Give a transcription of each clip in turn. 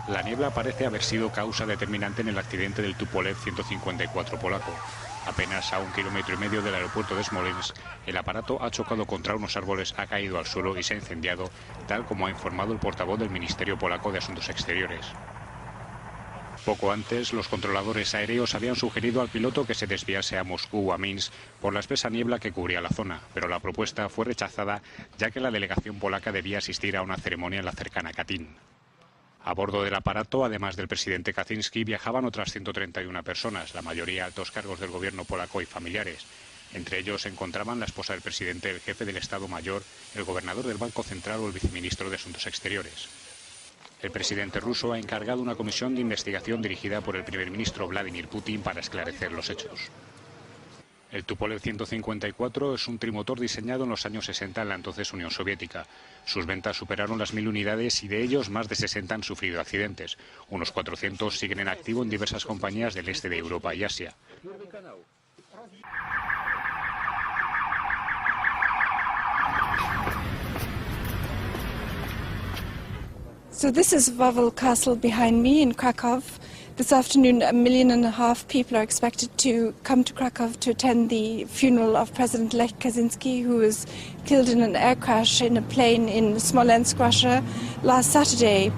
La niebla parece haber sido causa determinante en el accidente del Tupolev 154 polaco. Apenas a 1,5 kilómetros del aeropuerto de Smolensk, el aparato ha chocado contra unos árboles, ha caído al suelo y se ha incendiado, tal como ha informado el portavoz del Ministerio Polaco de Asuntos Exteriores. Poco antes, los controladores aéreos habían sugerido al piloto que se desviase a Moscú o a Minsk por la espesa niebla que cubría la zona, pero la propuesta fue rechazada ya que la delegación polaca debía asistir a una ceremonia en la cercana Katyn. A bordo del aparato, además del presidente Kaczynski, viajaban otras 131 personas, la mayoría altos cargos del gobierno polaco y familiares. Entre ellos se encontraban la esposa del presidente, el jefe del Estado Mayor, el gobernador del Banco Central o el viceministro de Asuntos Exteriores. El presidente ruso ha encargado una comisión de investigación dirigida por el primer ministro Vladimir Putin para esclarecer los hechos. El Tupolev 154 es un trimotor diseñado en los años 60 en la entonces Unión Soviética. Sus ventas superaron las 1000 unidades y de ellos más de 60 han sufrido accidentes. Unos 400 siguen en activo en diversas compañías del este de Europa y Asia. So this is Wawel Castle behind me in Krakow. This afternoon, 1.5 million people are expected to come to Krakow to attend the funeral of President Lech Kaczynski, who was killed in an air crash in a plane in Smolensk, Russia, last Saturday.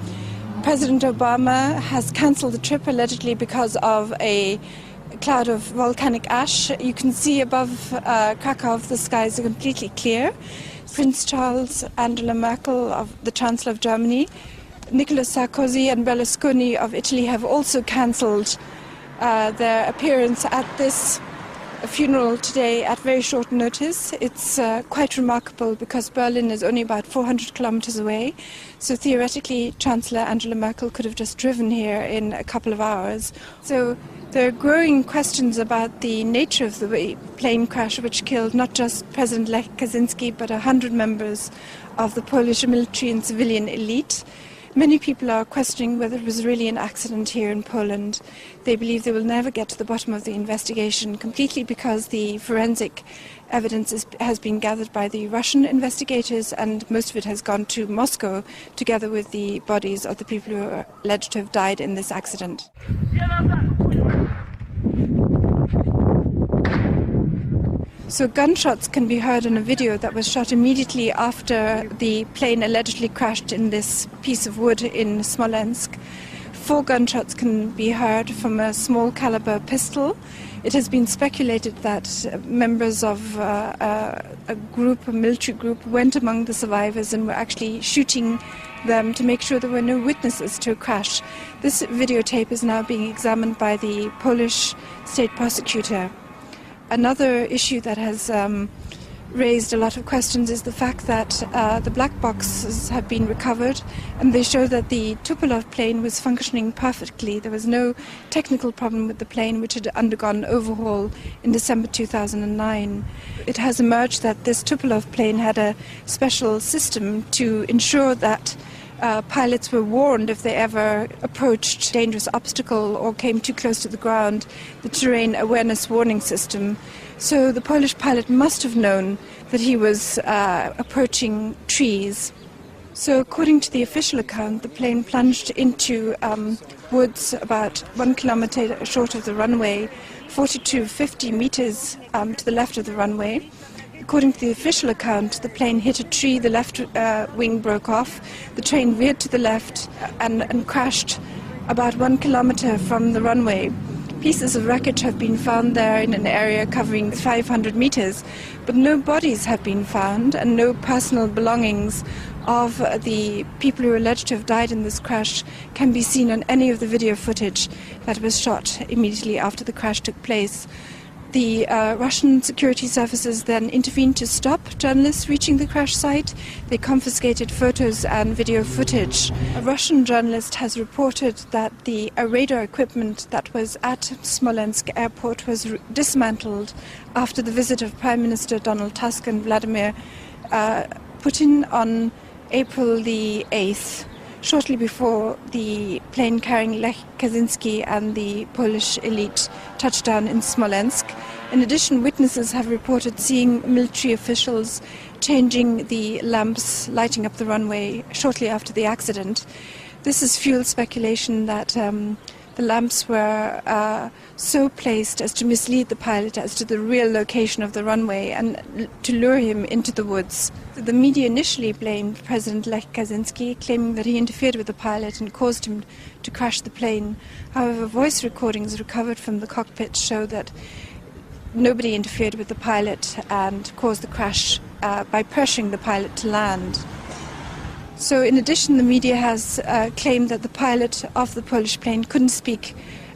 President Obama has cancelled the trip allegedly because of a cloud of volcanic ash. You can see above Krakow the skies are completely clear. Prince Charles, Angela Merkel, the Chancellor of Germany, Nicolas Sarkozy and Berlusconi of Italy have also cancelled their appearance at this funeral today at very short notice. It's quite remarkable because Berlin is only about 400 kilometers away, so theoretically Chancellor Angela Merkel could have just driven here in a couple of hours. So there are growing questions about the nature of the plane crash which killed not just President Lech Kaczynski but 100 members of the Polish military and civilian elite. Many people are questioning whether it was really an accident here in Poland. They believe they will never get to the bottom of the investigation completely because the forensic evidence has been gathered by the Russian investigators and most of it has gone to Moscow together with the bodies of the people who are alleged to have died in this accident. So gunshots can be heard in a video that was shot immediately after the plane allegedly crashed in this piece of wood in Smolensk. 4 gunshots can be heard from a small caliber pistol. It has been speculated that members of a military group, went among the survivors and were actually shooting them to make sure there were no witnesses to a crash. This videotape is now being examined by the Polish state prosecutor. Another issue that has raised a lot of questions is the fact that the black boxes have been recovered and they show that the Tupolev plane was functioning perfectly. There was no technical problem with the plane, which had undergone overhaul in December 2009. It has emerged that this Tupolev plane had a special system to ensure that pilots were warned if they ever approached a dangerous obstacle or came too close to the ground, the terrain awareness warning system. So the Polish pilot must have known that he was approaching trees. So according to the official account, the plane plunged into woods about 1 kilometer short of the runway, 40 to 50 meters to the left of the runway. According to the official account, the plane hit a tree, the left wing broke off, the train veered to the left and crashed about 1 kilometer from the runway. Pieces of wreckage have been found there in an area covering 500 meters, but no bodies have been found and no personal belongings of the people who are alleged to have died in this crash can be seen on any of the video footage that was shot immediately after the crash took place. The Russian security services then intervened to stop journalists reaching the crash site. They confiscated photos and video footage. A Russian journalist has reported that the radar equipment that was at Smolensk airport was dismantled after the visit of Prime Minister Donald Tusk and Vladimir Putin on April the 8th. Shortly before the plane carrying Lech Kaczynski and the Polish elite touched down in Smolensk. In addition, witnesses have reported seeing military officials changing the lamps lighting up the runway shortly after the accident. This has fueled speculation that the lamps were so placed as to mislead the pilot as to the real location of the runway and to lure him into the woods. The media initially blamed President Lech Kaczynski, claiming that he interfered with the pilot and caused him to crash the plane. However, voice recordings recovered from the cockpit show that nobody interfered with the pilot and caused the crash by pressuring the pilot to land. So in addition, the media has claimed that the pilot of the Polish plane couldn't speak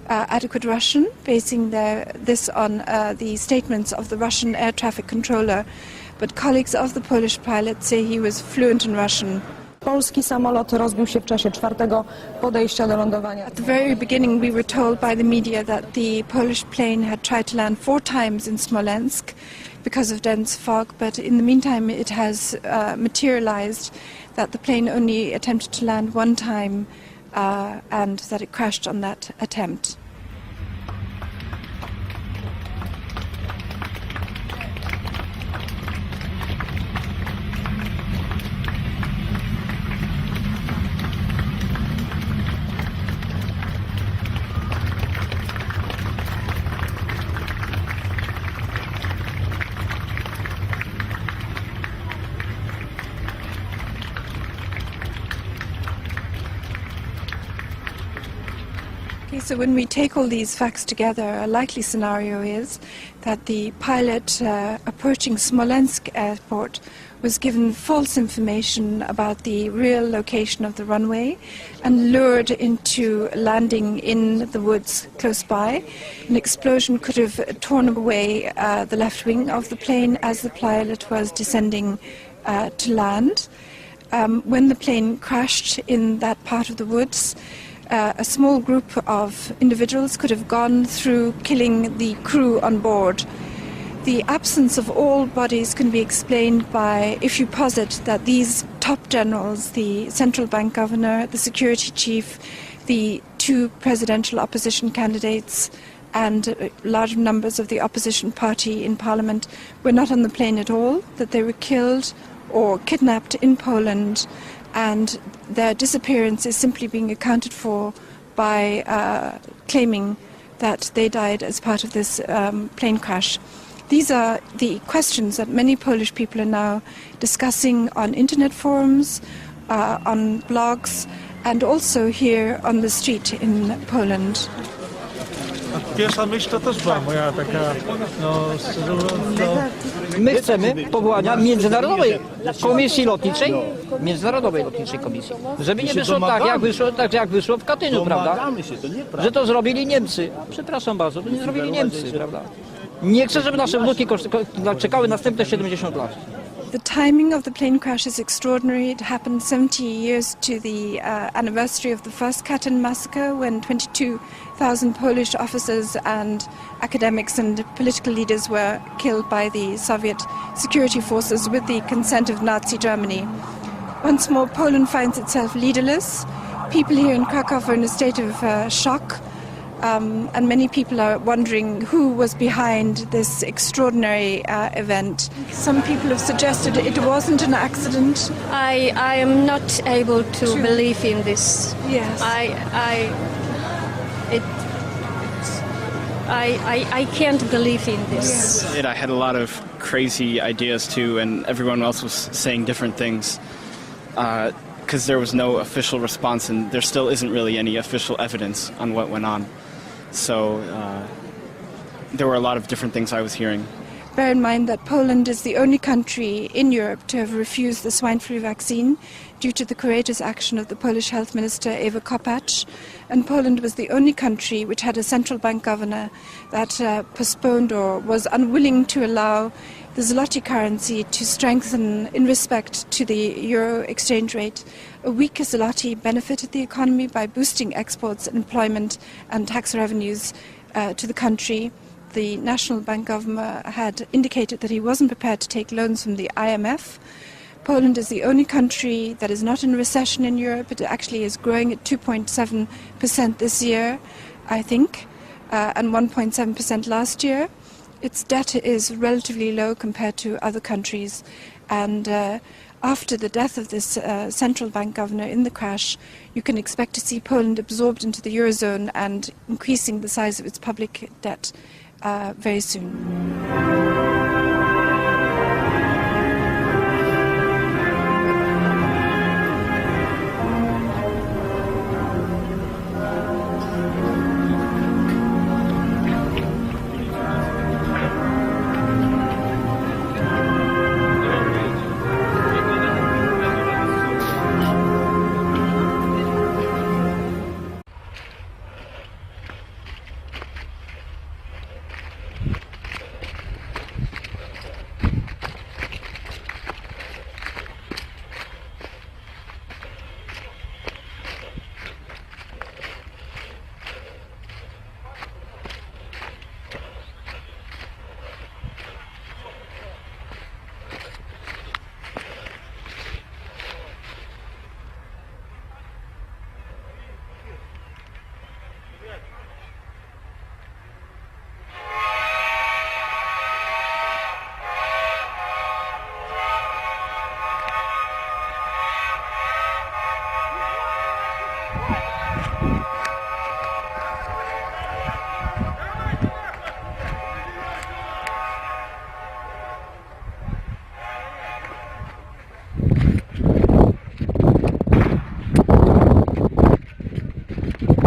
adequate Russian, basing this on the statements of the Russian air traffic controller. But colleagues of the Polish pilot say he was fluent in Russian. Polski samolot rozbił się w czasie czwartego podejścia do lądowania. At the very beginning, we were told by the media that the Polish plane had tried to land 4 times in Smolensk because of dense fog, but in the meantime it has materialized that the plane only attempted to land 1 time and that it crashed on that attempt. Okay, so when we take all these facts together, a likely scenario is that the pilot approaching Smolensk airport was given false information about the real location of the runway and lured into landing in the woods close by. An explosion could have torn away the left wing of the plane as the pilot was descending to land. When the plane crashed in that part of the woods, a small group of individuals could have gone through, killing the crew on board. The absence of all bodies can be explained by, if you posit that these top generals, the central bank governor, the security chief, the 2 presidential opposition candidates, and large numbers of the opposition party in parliament were not on the plane at all, that they were killed or kidnapped in Poland, and their disappearance is simply being accounted for by claiming that they died as part of this plane crash. These are the questions that many Polish people are now discussing on internet forums, on blogs, and also here on the street in Poland. Pierwsza myśl to też była moja taka, szczerze mówiąc, My chcemy powołania międzynarodowej komisji lotniczej, komisji, żeby nie wyszło tak jak wyszło w Katyniu, prawda? Że to zrobili Niemcy. Przepraszam bardzo, to nie zrobili Niemcy, prawda? Nie chcę, żeby nasze wnuki czekały następne 70 lat. The timing of the plane crash is extraordinary. It happened 70 years to the anniversary of the first Katyn massacre, when 22,000 Polish officers and academics and political leaders were killed by the Soviet security forces with the consent of Nazi Germany. Once more, Poland finds itself leaderless. People here in Krakow are in a state of shock. And many people are wondering who was behind this extraordinary event. Some people have suggested it wasn't an accident. I am not able to believe in this. Yes. I can't believe in this. Yes. I had a lot of crazy ideas too, and everyone else was saying different things. Because there was no official response, and there still isn't really any official evidence on what went on. So there were a lot of different things I was hearing. Bear in mind that Poland is the only country in Europe to have refused the swine flu vaccine due to the courageous action of the Polish health minister Ewa Kopacz. And Poland was the only country which had a central bank governor that postponed or was unwilling to allow the zloty currency to strengthen in respect to the euro exchange rate. A weaker zloty benefited the economy by boosting exports, employment and tax revenues to the country. The National Bank governor had indicated that he wasn't prepared to take loans from the IMF. Poland is the only country that is not in recession in Europe. It actually is growing at 2.7% this year, I think, and 1.7% last year. Its debt is relatively low compared to other countries, and after the death of this central bank governor in the crash, you can expect to see Poland absorbed into the Eurozone and increasing the size of its public debt very soon.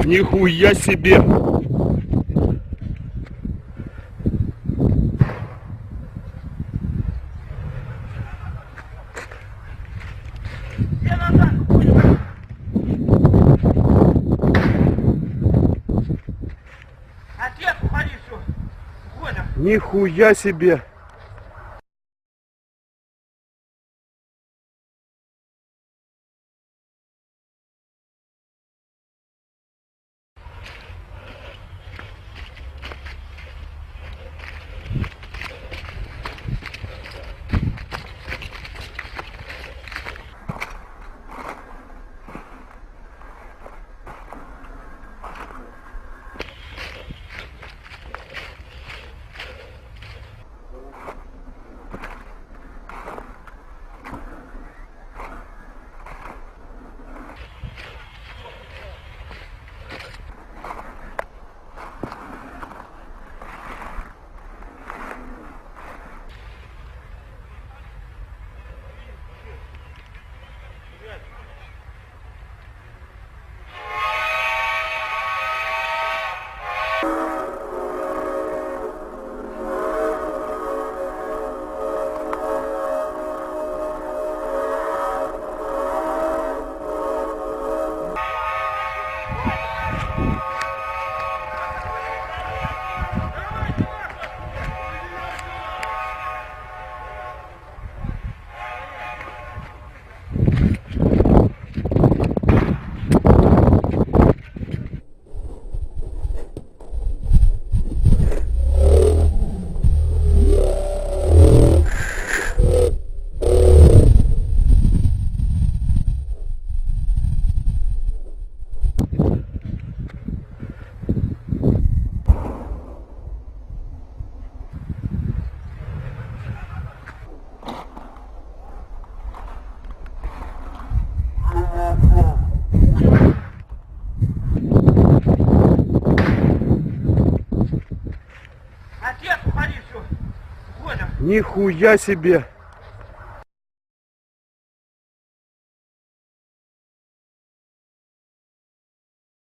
Нихуя себе! Нихуя себе! Нихуя себе!